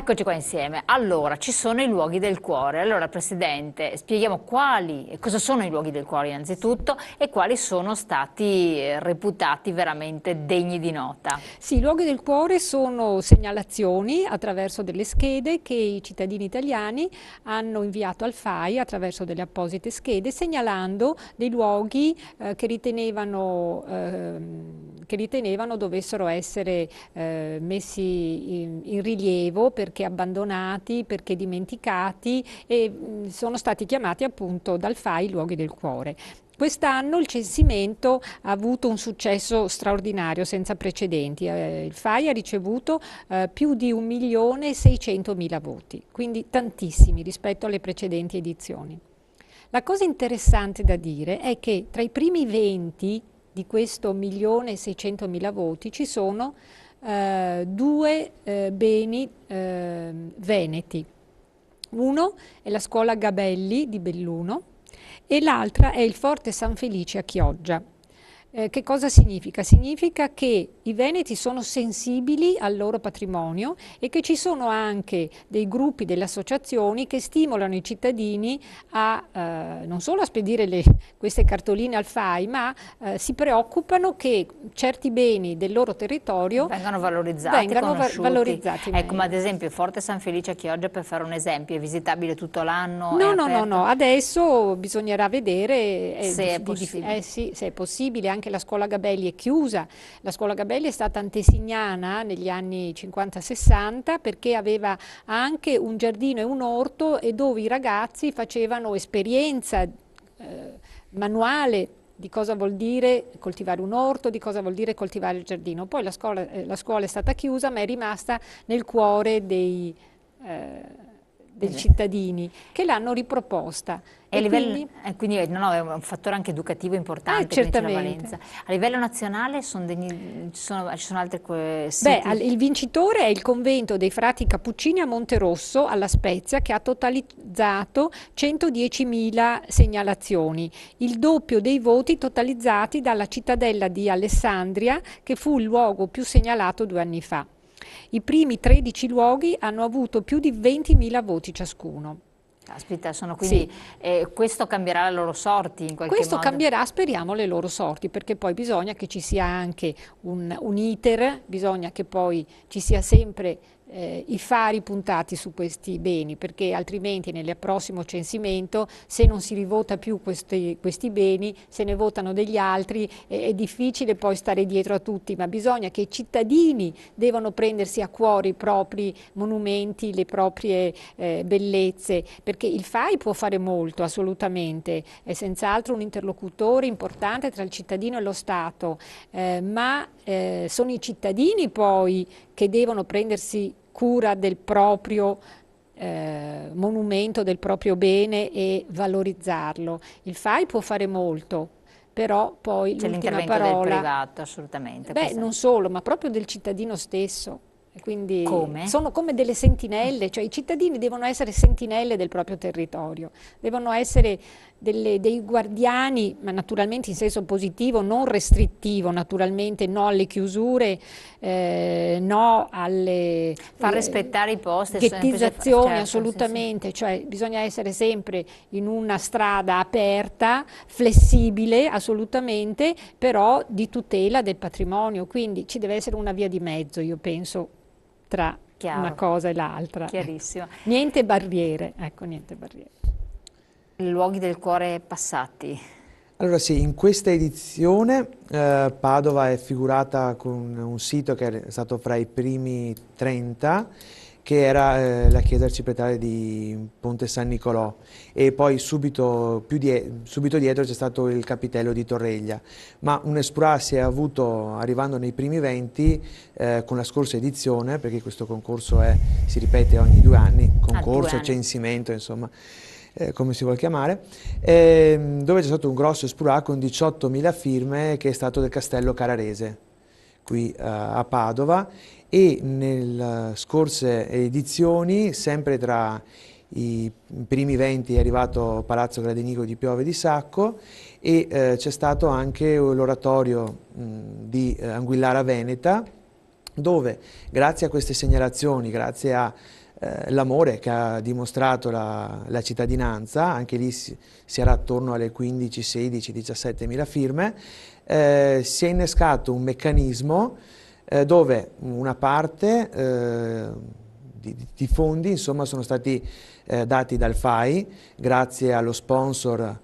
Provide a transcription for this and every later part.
Eccoci qua insieme. Allora, ci sono i luoghi del cuore. Allora, Presidente, spieghiamo quali e cosa sono i luoghi del cuore innanzitutto e quali sono stati reputati veramente degni di nota. Sì, i luoghi del cuore sono segnalazioni attraverso delle schede che i cittadini italiani hanno inviato al FAI attraverso delle apposite schede, segnalando dei luoghi che ritenevano dovessero essere messi in rilievo perché abbandonati, perché dimenticati e sono stati chiamati appunto dal FAI luoghi del cuore. Quest'anno il censimento ha avuto un successo straordinario, senza precedenti. Il FAI ha ricevuto più di 1.600.000 voti, quindi tantissimi rispetto alle precedenti edizioni. La cosa interessante da dire è che tra i primi 20 di questo 1.600.000 voti ci sono due beni veneti. Uno è la scuola Gabelli di Belluno e l'altra è il Forte San Felice a Chioggia. Che cosa significa? Significa che i veneti sono sensibili al loro patrimonio e che ci sono anche dei gruppi, delle associazioni che stimolano i cittadini a non solo a spedire queste cartoline al FAI, ma si preoccupano che certi beni del loro territorio vengano valorizzati, valorizzati ecco, meglio. ma ad esempio il Forte San Felice a Chioggia, per fare un esempio, è visitabile tutto l'anno? No, adesso bisognerà vedere se è possibile. Sì, se è possibile. Anche la scuola Gabelli è chiusa. La scuola Gabelli è stata antesignana negli anni 50-60 perché aveva anche un giardino e un orto e dove i ragazzi facevano esperienza manuale di cosa vuol dire coltivare un orto, di cosa vuol dire coltivare il giardino. Poi la scuola è stata chiusa, ma è rimasta nel cuore dei cittadini che l'hanno riproposta. E quindi no, è un fattore anche educativo importante, certamente. La valenza. A livello nazionale ci sono altri siti? Il vincitore è il convento dei frati Cappuccini a Monterosso, alla Spezia, che ha totalizzato 110.000 segnalazioni, il doppio dei voti totalizzati dalla cittadella di Alessandria, che fu il luogo più segnalato 2 anni fa. I primi 13 luoghi hanno avuto più di 20.000 voti ciascuno. Caspita, quindi sì. Questo cambierà le loro sorti in qualche modo? Questo cambierà, speriamo, le loro sorti, perché poi bisogna che ci sia anche un iter, bisogna che poi ci sia sempre i fari puntati su questi beni, perché altrimenti nel prossimo censimento, se non si rivota più questi beni, se ne votano degli altri, è difficile poi stare dietro a tutti, ma bisogna che i cittadini devono prendersi a cuore i propri monumenti, le proprie bellezze, perché il FAI può fare molto, assolutamente, è senz'altro un interlocutore importante tra il cittadino e lo Stato, ma sono i cittadini poi che devono prendersi cura del proprio monumento, del proprio bene e valorizzarlo. Il FAI può fare molto, però poi l'ultima parola... del privato, assolutamente. Non solo, ma proprio del cittadino stesso. Quindi come? Sono come delle sentinelle, cioè i cittadini devono essere sentinelle del proprio territorio, devono essere dei guardiani, ma naturalmente in senso positivo, non restrittivo, naturalmente no alle chiusure, no alle far rispettare i posti, ghettizzazioni, certo, assolutamente, sì. Cioè bisogna essere sempre in una strada aperta, flessibile, assolutamente, però di tutela del patrimonio, quindi ci deve essere una via di mezzo, io penso, tra una cosa e l'altra. Chiarissimo. Niente barriere, ecco, niente barriere. Luoghi del cuore passati. Allora sì, in questa edizione Padova è figurata con un sito che è stato fra i primi 30, che era la chiesa arciprestale di Ponte San Nicolò, e poi subito dietro c'è stato il capitello di Torreglia, ma un esploit si è avuto arrivando nei primi 20 con la scorsa edizione, perché questo concorso si ripete ogni 2 anni, concorso, censimento, insomma, come si vuol chiamare, dove c'è stato un grosso esploit con 18.000 firme, che è stato del Castello Cararese, qui a Padova, e nelle scorse edizioni, sempre tra i primi 20 è arrivato Palazzo Gradenigo di Piove di Sacco, e c'è stato anche l'oratorio di Anguillara Veneta, dove grazie a queste segnalazioni, grazie a l'amore che ha dimostrato la cittadinanza, anche lì si era attorno alle 15, 16, 17 mila firme, si è innescato un meccanismo dove una parte di fondi insomma, sono stati dati dal FAI grazie allo sponsor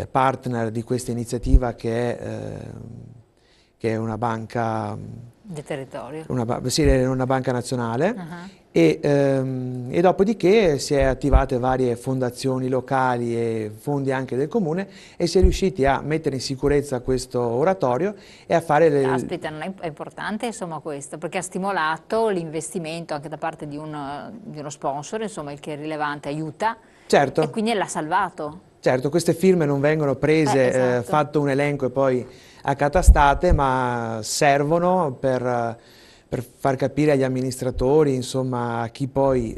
partner di questa iniziativa che è una banca di territorio. Sì, una banca nazionale. E dopodiché si è attivate varie fondazioni locali e fondi anche del comune e si è riusciti a mettere in sicurezza questo oratorio e a fare Caspita, non è importante insomma questo, perché ha stimolato l'investimento anche da parte di uno sponsor, insomma il che è rilevante, aiuta, certo. E quindi l'ha salvato. Certo, queste firme non vengono prese, esatto. fatto un elenco e poi accatastate, ma servono per far capire agli amministratori, insomma, a chi poi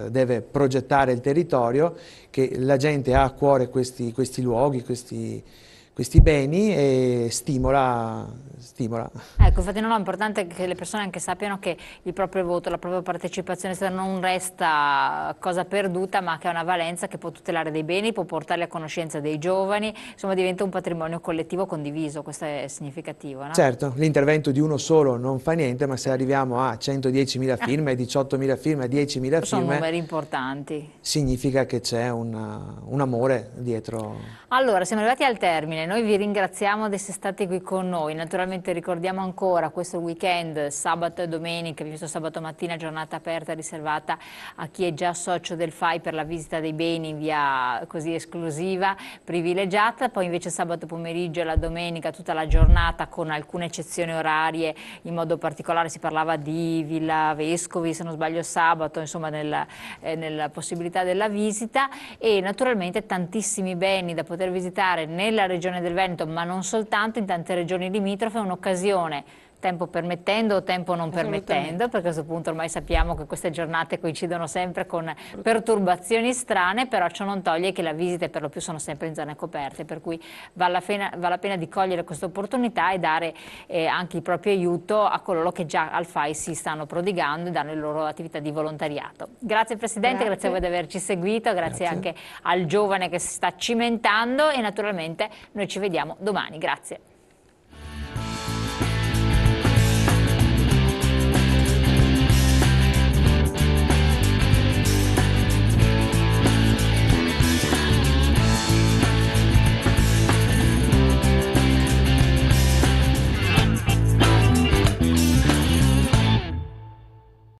deve progettare il territorio, che la gente ha a cuore questi luoghi, questi beni e stimola. Ecco, infatti è importante che le persone anche sappiano che il proprio voto, la propria partecipazione non resta cosa perduta, ma che ha una valenza che può tutelare dei beni, può portarli a conoscenza dei giovani, insomma diventa un patrimonio collettivo condiviso, questo è significativo, no? Certo, l'intervento di uno solo non fa niente, ma se arriviamo a 110.000 firme, 18.000 firme, 10.000 firme... Sono numeri importanti. Significa che c'è un amore dietro. Allora, siamo arrivati al termine, noi vi ringraziamo di essere stati qui con noi, naturalmente ricordiamo ancora questo weekend, sabato e domenica, visto sabato mattina, giornata aperta riservata a chi è già socio del FAI per la visita dei beni in via così esclusiva, privilegiata, poi invece sabato pomeriggio e la domenica tutta la giornata con alcune eccezioni orarie, in modo particolare si parlava di Villa Vescovi, se non sbaglio sabato, insomma nella possibilità della visita e naturalmente tantissimi beni da poter visitare nella regione del Veneto, ma non soltanto, in tante regioni limitrofe, è un'occasione, tempo permettendo o tempo non permettendo, perché a questo punto ormai sappiamo che queste giornate coincidono sempre con perturbazioni strane, però ciò non toglie che le visite per lo più sono sempre in zone coperte, per cui vale la pena di cogliere questa opportunità e dare anche il proprio aiuto a coloro che già al FAI si stanno prodigando e danno le loro attività di volontariato. Grazie Presidente, grazie a voi di averci seguito, grazie anche al giovane che si sta cimentando e naturalmente noi ci vediamo domani, grazie.